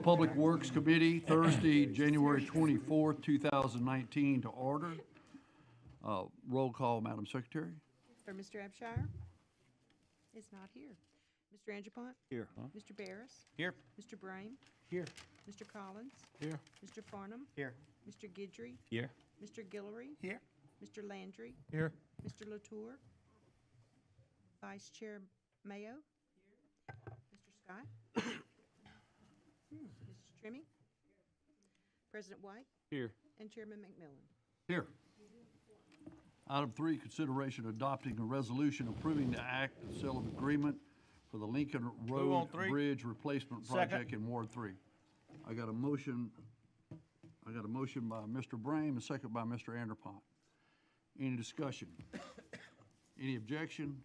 Public Works Committee, Thursday, January 24th, 2019, to order. Roll call, Madam Secretary. For Mr. Abshire is not here. Mr. Angelpont? Here. Mr. Barris? Here. Mr. Brame? Here. Mr. Collins? Here. Mr. Farnham? Here. Mr. Guidry? Here. Mr. Guillory? Here. Mr. Landry? Here. Mr. Latour? Vice Chair Mayo? Mr. Scott? Mrs. Trimming? President White? Here. And Chairman McMillan. Here. Item 3, consideration adopting a resolution approving the act of sale of agreement for the Lincoln Road Bridge Replacement Project in Ward 3. I got a motion by Mr. Brame, a second by Mr. Anderpont. Any discussion? Any objection?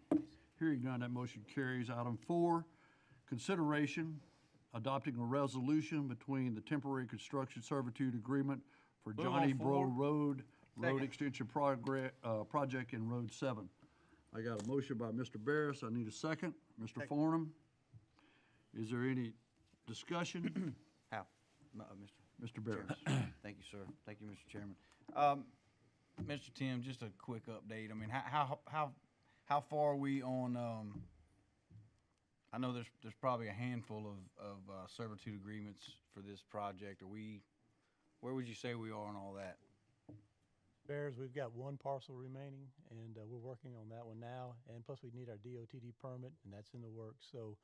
Hearing none, that motion carries. Item 4, consideration adopting a resolution between the temporary construction servitude agreement for Johnny Bro Road Extension Project in Road 7. I got a motion by Mr. Barris. I need a second. Mr. Farnham, is there any discussion? Mr. Barris. Thank you, sir. Thank you, Mr. Chairman. Mr. Tim, just a quick update. I mean, how far are we on? I know there's probably a handful of servitude agreements for this project. Where would you say we are on all that? Bears, we've got one parcel remaining, and we're working on that one now. And plus, we need our DOTD permit, and that's in the works. So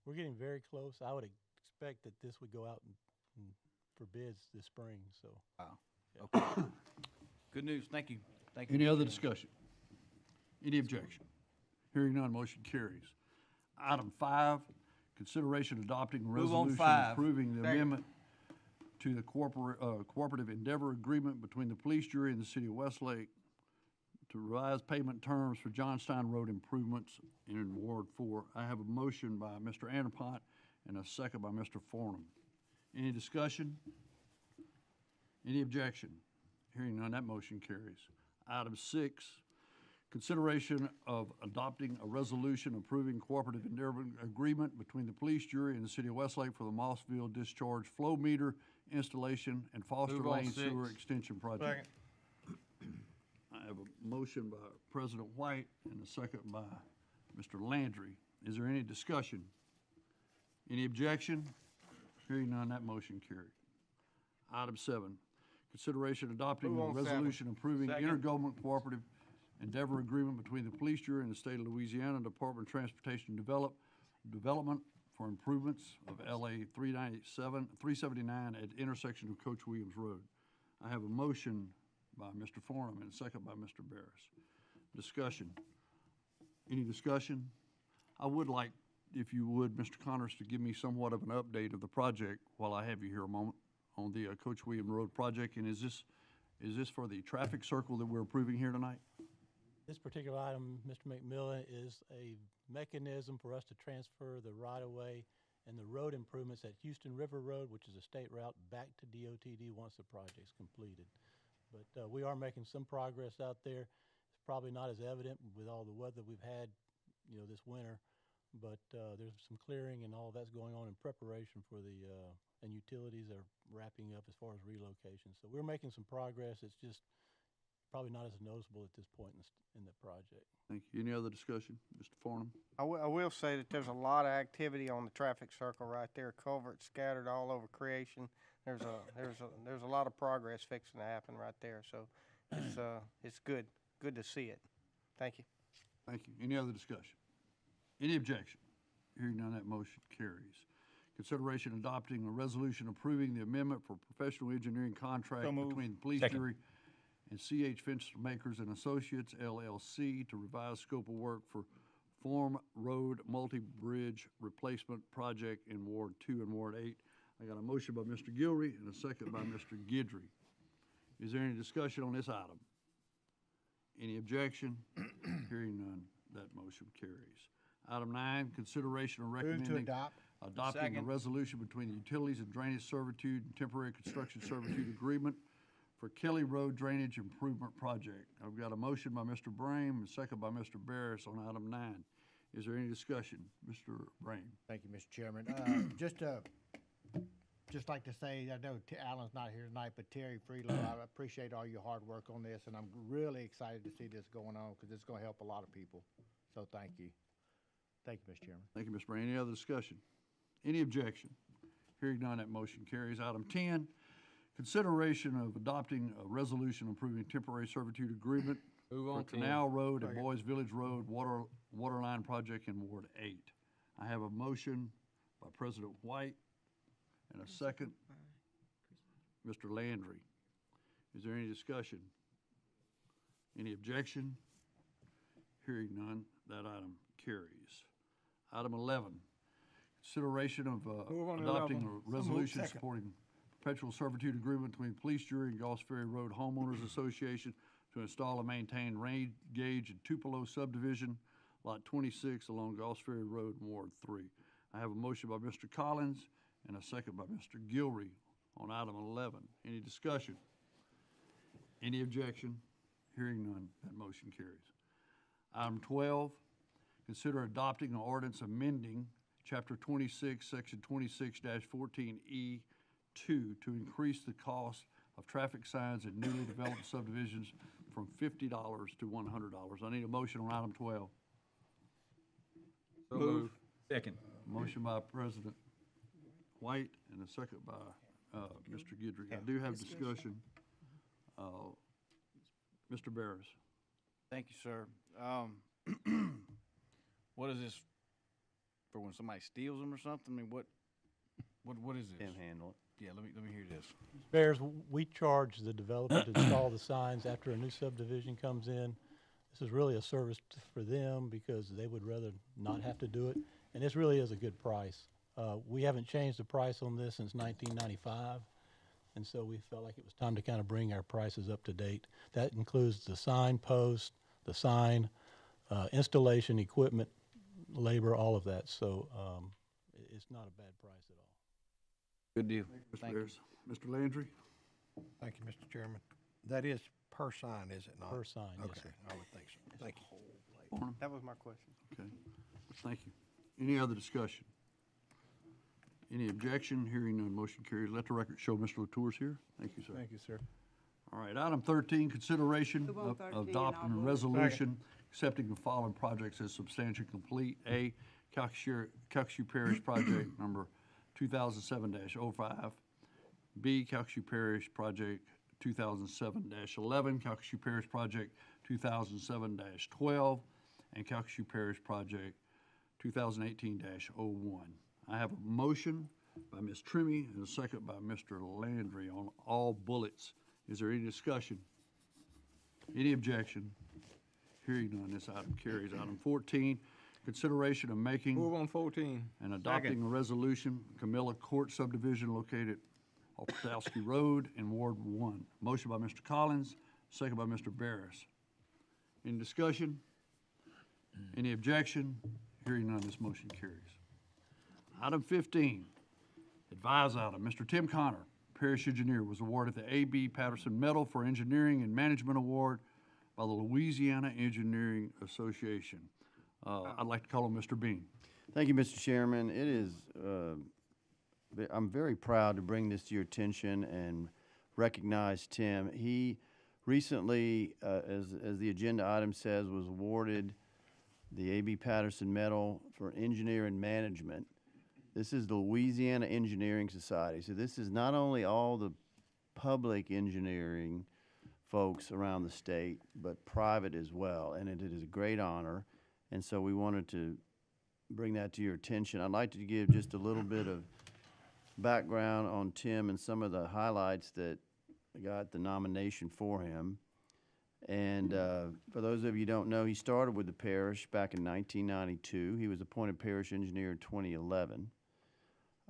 we're getting very close. I would expect that this would go out for bids this spring. So, wow. Yeah. Okay. Good news. Thank you. Thank you. Any other discussion? Any objection? Hearing none, motion carries. Item 5, consideration adopting a resolution approving the amendment to the cooperative endeavor agreement between the police jury and the city of Westlake to revise payment terms for Johnstein Road improvements in Ward 4. I have a motion by Mr. Anderpont and a second by Mr. Farnham. Any discussion? Any objection? Hearing none, that motion carries. Item 6, consideration of adopting a resolution approving cooperative endeavor agreement between the police jury and the city of Westlake for the Mossville discharge flow meter installation and Foster Lane sewer extension project. Second. I have a motion by President White and a second by Mr. Landry. Is there any discussion? Any objection? Hearing none, that motion carried. Item 7, consideration adopting a resolution approving intergovernmental cooperative endeavor agreement between the police jury and the state of Louisiana Department of Transportation Development for improvements of LA 379 at the intersection of Coach Williams Road. I have a motion by Mr. Farnham and a second by Mr. Barris. Discussion. Any discussion? I would like, if you would, Mr. Connors, to give me somewhat of an update of the project while I have you here a moment on the Coach Williams Road project. And is this for the traffic circle that we're approving here tonight? This particular item, Mr. McMillan, is a mechanism for us to transfer the right-of-way and the road improvements at Houston River Road, which is a state route, back to DOTD once the project's completed. But we are making some progress out there. It's probably not as evident with all the weather we've had, this winter, but there's some clearing and all that's going on in preparation for and utilities are wrapping up as far as relocation. So we're making some progress. It's just probably not as noticeable at this point in the project. Thank you. Any other discussion? Mr. Farnham? I will say that there's a lot of activity on the traffic circle right there. Culverts scattered all over Creation. There's a lot of progress fixing to happen right there. So it's good to see it. Thank you. Thank you. Any other discussion? Any objection? Hearing none, that motion carries. Consideration adopting a resolution approving the amendment for professional engineering contract between the police jury and CH Fenster Makers and Associates LLC to revise scope of work for Form Road Multi-Bridge Replacement Project in Ward 2 and Ward 8. I got a motion by Mr. Gilry and a second by Mr. Guidry. Is there any discussion on this item? Any objection? Hearing none, that motion carries. Item 9, consideration of recommending adopting a resolution between the Utilities and Drainage Servitude and Temporary Construction Servitude Agreement for Kelly Road Drainage Improvement Project. I've got a motion by Mr. Brame and a second by Mr. Barris on item 9. Is there any discussion? Mr. Brame. Thank you, Mr. Chairman. Just like to say, I know Alan's not here tonight, but Terry Freeland, I appreciate all your hard work on this, and I'm really excited to see this going on because it's going to help a lot of people. So thank you. Thank you, Mr. Chairman. Thank you, Mr. Brame. Any other discussion? Any objection? Hearing none, that motion carries. Item 10, consideration of adopting a resolution approving temporary servitude agreement for Canal Road and Boys Village Road water line project in Ward 8. I have a motion by President White and a second, Mr. Landry. Is there any discussion? Any objection? Hearing none, that item carries. Item 11, consideration of adopting a resolution supporting perpetual servitude agreement between Police Jury and Gulfs Ferry Road Homeowners Association to install and maintain rain gauge in Tupelo subdivision, Lot 26 along Gulfs Ferry Road in Ward 3. I have a motion by Mr. Collins and a second by Mr. Gilry on item 11. Any discussion? Any objection? Hearing none, that motion carries. Item 12, consider adopting an ordinance amending Chapter 26, Section 26-14E2 to increase the cost of traffic signs in newly developed subdivisions from $50 to $100. I need a motion on item 12. So move. Second. Motion by President White and a second by Mr. Guidry. I do have discussion. Mr. Barris. Thank you, sir. What is this for when somebody steals them or something? I mean, what is this? Can't handle it. Yeah, let me hear this. Bears, we charge the developer to install the signs after a new subdivision comes in. This is really a service for them because they would rather not have to do it, and this really is a good price. We haven't changed the price on this since 1995, and so we felt like it was time to kind of bring our prices up to date. That includes the sign post, the sign, installation, equipment, labor, all of that. So it's not a bad price at all. Good deal. Mr. Barris. Mr. Landry. Thank you, Mr. Chairman. That is per sign, is it not? Per sign, yes, Okay, sir. I would think so. Thank you. Barnum. That was my question. Okay, thank you. Any other discussion? Any objection? Hearing none, motion carries. Let the record show Mr. Latour's here. Thank you, sir. Thank you, sir. All right, item 13, consideration Move on of 13, adopting a I'll move. resolution accepting the following projects as substantially complete. A, Calcasieu Parish Project number 2007-05. B, Calcasieu Parish Project 2007-11, Calcasieu Parish Project 2007-12, and Calcasieu Parish Project 2018-01. I have a motion by Ms. Trimmy and a second by Mr. Landry on all bullets. Is there any discussion? Any objection? Hearing none, this item carries. Item 14, consideration of making Move on 14. and adopting a resolution, Camilla Court subdivision located off Podolsky Road in Ward 1. Motion by Mr. Collins, second by Mr. Barris. Any discussion? Any objection? Hearing none, this motion carries. Item 15, advise item. Mr. Tim Connor, Parish Engineer, was awarded the A.B. Patterson Medal for Engineering and Management Award by the Louisiana Engineering Association. I'd like to call on Mr. Bean. Thank you, Mr. Chairman. It is, I'm very proud to bring this to your attention and recognize Tim. He recently, as the agenda item says, was awarded the A.B. Patterson Medal for Engineer and Management. This is the Louisiana Engineering Society. So this is not only all the public engineering folks around the state, but private as well, and it is a great honor. And so we wanted to bring that to your attention. I'd like to give just a little bit of background on Tim and some of the highlights that got the nomination for him. And for those of you who don't know, he started with the parish back in 1992. He was appointed parish engineer in 2011.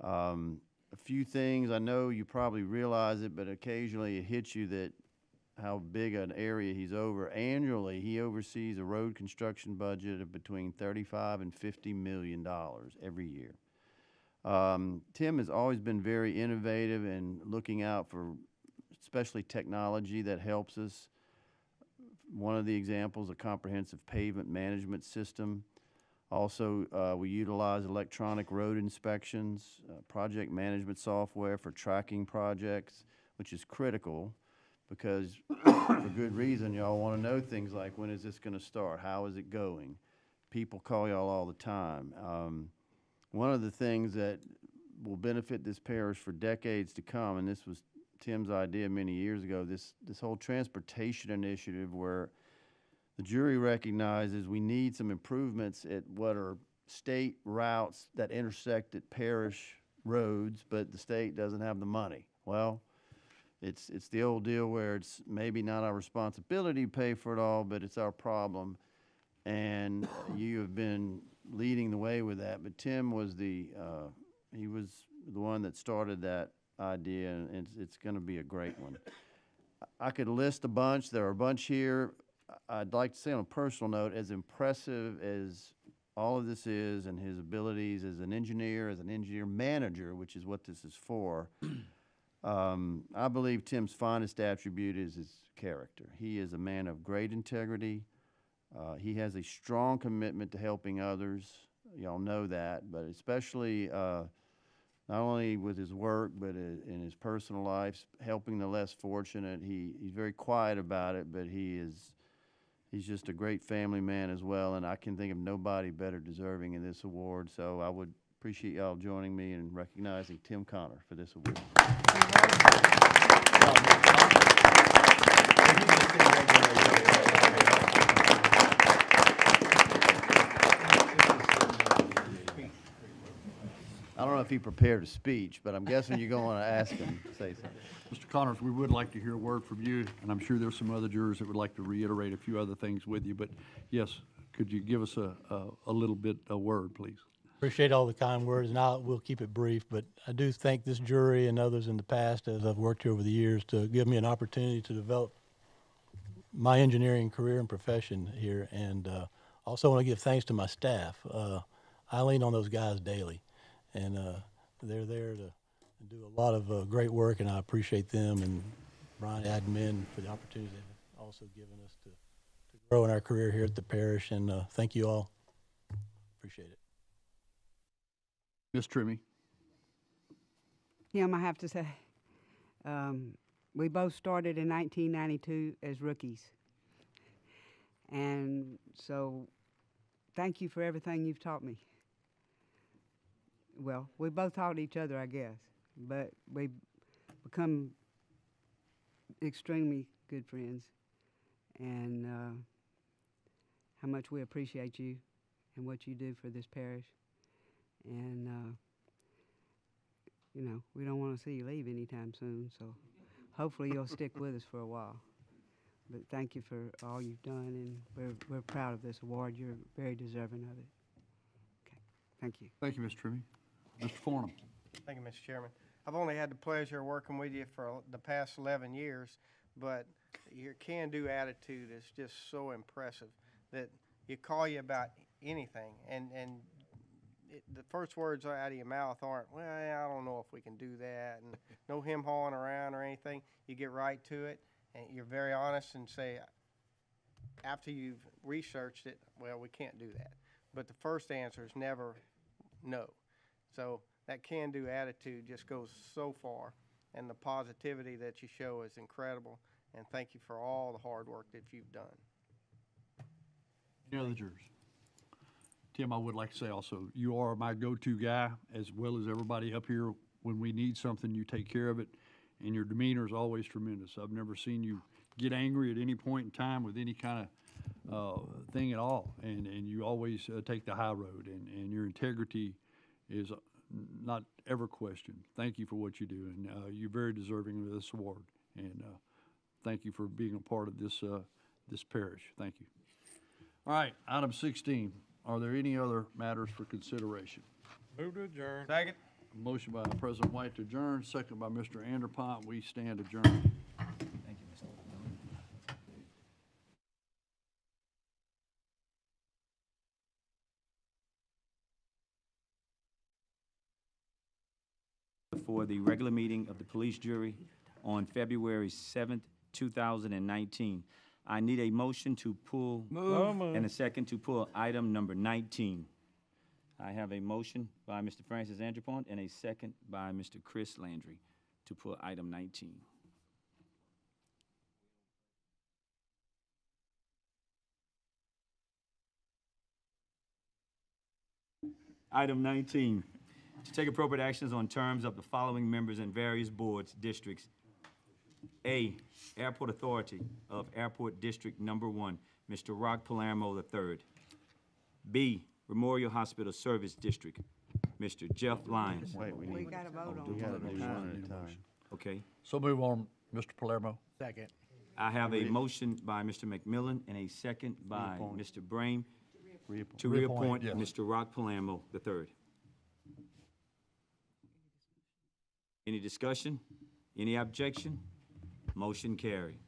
A few things, I know you probably realize it, but occasionally it hits you that how big an area he's over. Annually, he oversees a road construction budget of between $35 and $50 million every year. Tim has always been very innovative and looking out for especially technology that helps us. One of the examples, a comprehensive pavement management system. Also, we utilize electronic road inspections, project management software for tracking projects, which is critical because for good reason, y'all want to know things like when is this going to start? How is it going? People call y'all all the time. One of the things that will benefit this parish for decades to come, and this was Tim's idea many years ago, this whole transportation initiative where the jury recognizes we need some improvements at what are state routes that intersect at parish roads, but the state doesn't have the money. Well, it's the old deal where it's maybe not our responsibility to pay for it all, but it's our problem. And you have been leading the way with that. But Tim was he was the one that started that idea, and it's going to be a great one. I could list a bunch. There are a bunch here. I'd like to say on a personal note, as impressive as all of this is and his abilities as an engineer manager, which is what this is for, I believe Tim's finest attribute is his character. He is a man of great integrity. He has a strong commitment to helping others. Y'all know that, but especially not only with his work, but in his personal life, helping the less fortunate. He's very quiet about it, but he's just a great family man as well, and I can think of nobody better deserving in this award. So I would appreciate y'all joining me in recognizing Tim Connor for this award. I don't know if he prepared a speech, but I'm guessing you're going to ask him to say something. Mr. Connors, we would like to hear a word from you, and I'm sure there's some other jurors that would like to reiterate a few other things with you. But yes, could you give us a little bit, a word, please? Appreciate all the kind words, and we'll keep it brief, but I do thank this jury and others in the past as I've worked here over the years to give me an opportunity to develop my engineering career and profession here, and also want to give thanks to my staff. I lean on those guys daily, and they're there to do a lot of great work, and I appreciate them and Brian Admin for the opportunity they've also given us to grow in our career here at the parish, and thank you all. Appreciate it. Ms. Trimmy. Tim, I have to say, we both started in 1992 as rookies. And so thank you for everything you've taught me. Well, we both taught each other, I guess, but we've become extremely good friends. And how much we appreciate you and what you do for this parish. And, you know, we don't want to see you leave anytime soon, so hopefully you'll stick with us for a while. But thank you for all you've done, and we're proud of this award. You're very deserving of it. Okay, thank you. Thank you, Ms. Trimmy. Mr. Fornham. Thank you, Mr. Chairman. I've only had the pleasure of working with you for the past 11 years, but your can-do attitude is just so impressive that you call you about anything, and the first words out of your mouth aren't, well, I don't know if we can do that, and no hem-hawing around or anything. You get right to it, and you're very honest and say, after you've researched it, well, we can't do that. But the first answer is never no. So that can-do attitude just goes so far, and the positivity that you show is incredible, and thank you for all the hard work that you've done. Any other jurors? Tim, I would like to say also, you are my go-to guy, as well as everybody up here. When we need something, you take care of it, and your demeanor is always tremendous. I've never seen you get angry at any point in time with any kind of thing at all, and you always take the high road, and your integrity is not ever questioned. Thank you for what you do, and you're very deserving of this award, and thank you for being a part of this this parish. Thank you. All right, item 16. Are there any other matters for consideration? Move to adjourn. Second. Motion by President White to adjourn, second by Mr. Anderpont. We stand adjourned. Thank you, Mr. For the regular meeting of the police jury on February 7th, 2019. I need a motion to pull and a second to pull item number 19. I have a motion by Mr. Francis Andrepont and a second by Mr. Chris Landry to pull item 19. Item 19, to take appropriate actions on terms of the following members in various boards, districts. A, Airport Authority of Airport District Number 1, Mr. Rock Palermo III. B, Memorial Hospital Service District, Mr. Jeff Lyons. Wait, We got to vote on we it. gotta do one at a time. Okay. So move on, Mr. Palermo. Second. I have a motion by Mr. McMillan and a second by Reappoint. Mr. Brame Reappoint. to reappoint yes. Mr. Rock Palermo III. Any discussion? Any objection? Motion carried.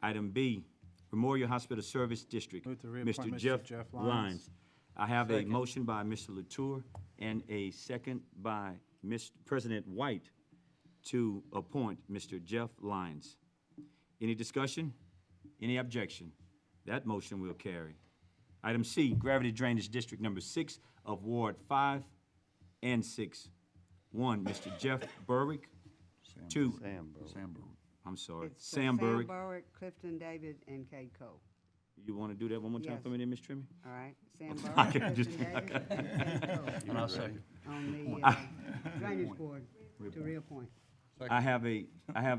Item B, Memorial Hospital Service District, Move to reappoint Mr. Mr. Jeff Jeff Lyons. Lyons. I have a Second. motion by Mr. Latour and a second by Mr. President White to appoint Mr. Jeff Lyons. Any discussion? Any objection? That motion will carry. Item C, Gravity Drainage District Number 6 of Ward 5 and 6. 1, Mr. Jeff Burrick. 2, Sam, bro. I'm sorry, It's Sam Burrick. Burrick, Clifton David, and Kay Cole. You want to do that one more time Yes. for me, then, Ms. Trimmy? All right? Sam I Burrick, can just- Clifton David, and Kay Cole And I second. on the Drainage Board to reappoint. I have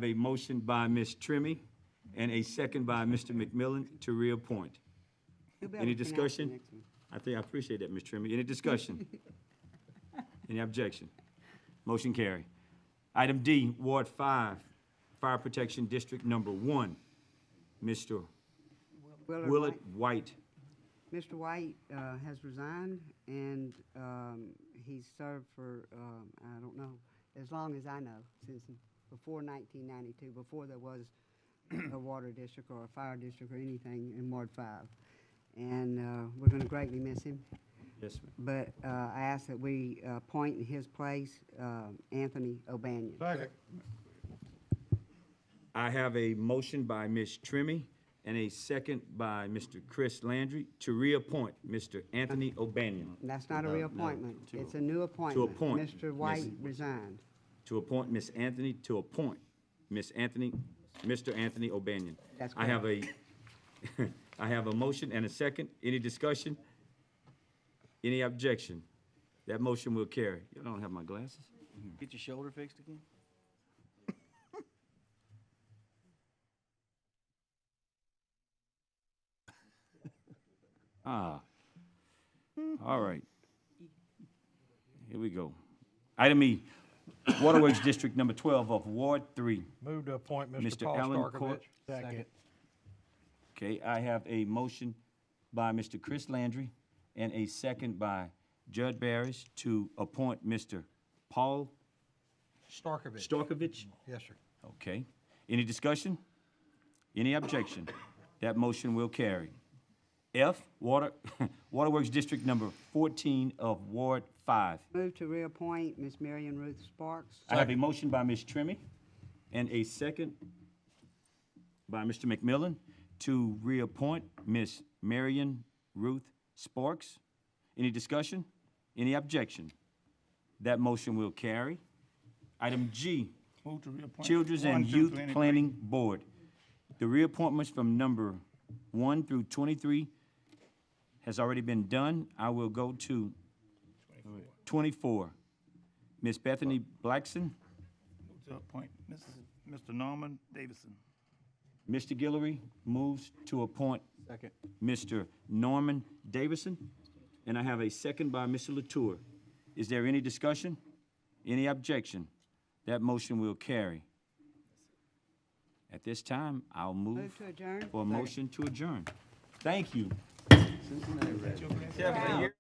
a motion by Ms. Trimmy and a second by Mr. McMillan to reappoint. Who better Any pronounce the discussion? next one? I appreciate that, Ms. Trimmy. Any discussion? Any objection? Motion carried. Item D, Ward 5, Fire Protection District Number 1, Mr. Willard White. Mr. White has resigned, and he's served for, I don't know, as long as I know, since before 1992, before there was a water district or a fire district or anything in Ward 5. And we're going to greatly miss him. Yes, ma'am. But I ask that we appoint in his place Anthony O'Banion. Second. I have a motion by Ms. Trimmy and a second by Mr. Chris Landry to reappoint Mr. Anthony O'Banion. And that's not a No, reappointment. to- It's a new appointment. appoint. Mr. White resigned. To appoint Ms. Anthony, to appoint Mr. Anthony O'Banion. That's I have a, I have a motion and a second. Any discussion? Any objection? That motion will carry. You don't have my glasses? Get your shoulder fixed again? Ah. All right. Here we go. Item E, Waterworks District Number 12 of Ward 3. Move to appoint Mr. Mr. Paul Allen Starkovich. Court. Second. Okay, I have a motion by Mr. Chris Landry and a second by Judd Barris to appoint Mr. Paul Starkovich. Storkovich. Yes, sir. Okay. Any discussion? Any objection? That motion will carry. F, Waterworks District Number 14 of Ward 5. Move to reappoint Ms. Marion Ruth Sparks. I have a motion by Ms. Trimmy and a second by Mr. McMillan to reappoint Ms. Marion Ruth Sparks. Any discussion? Any objection? That motion will carry. Item G, Move to reappoint. Children's and Youth Planning Board. The reappointments from number 1 through 23 has already been done. I will go to 24. Ms. Bethany Blackson. To appoint Mr. Norman Davidson. Mr. Guillory moves to appoint Second. Mr. Norman Davison, and I have a second by Mr. Latour. Is there any discussion? Any objection? That motion will carry. At this time, I'll move Move to adjourn. for a motion to adjourn. Thank you. Yeah, but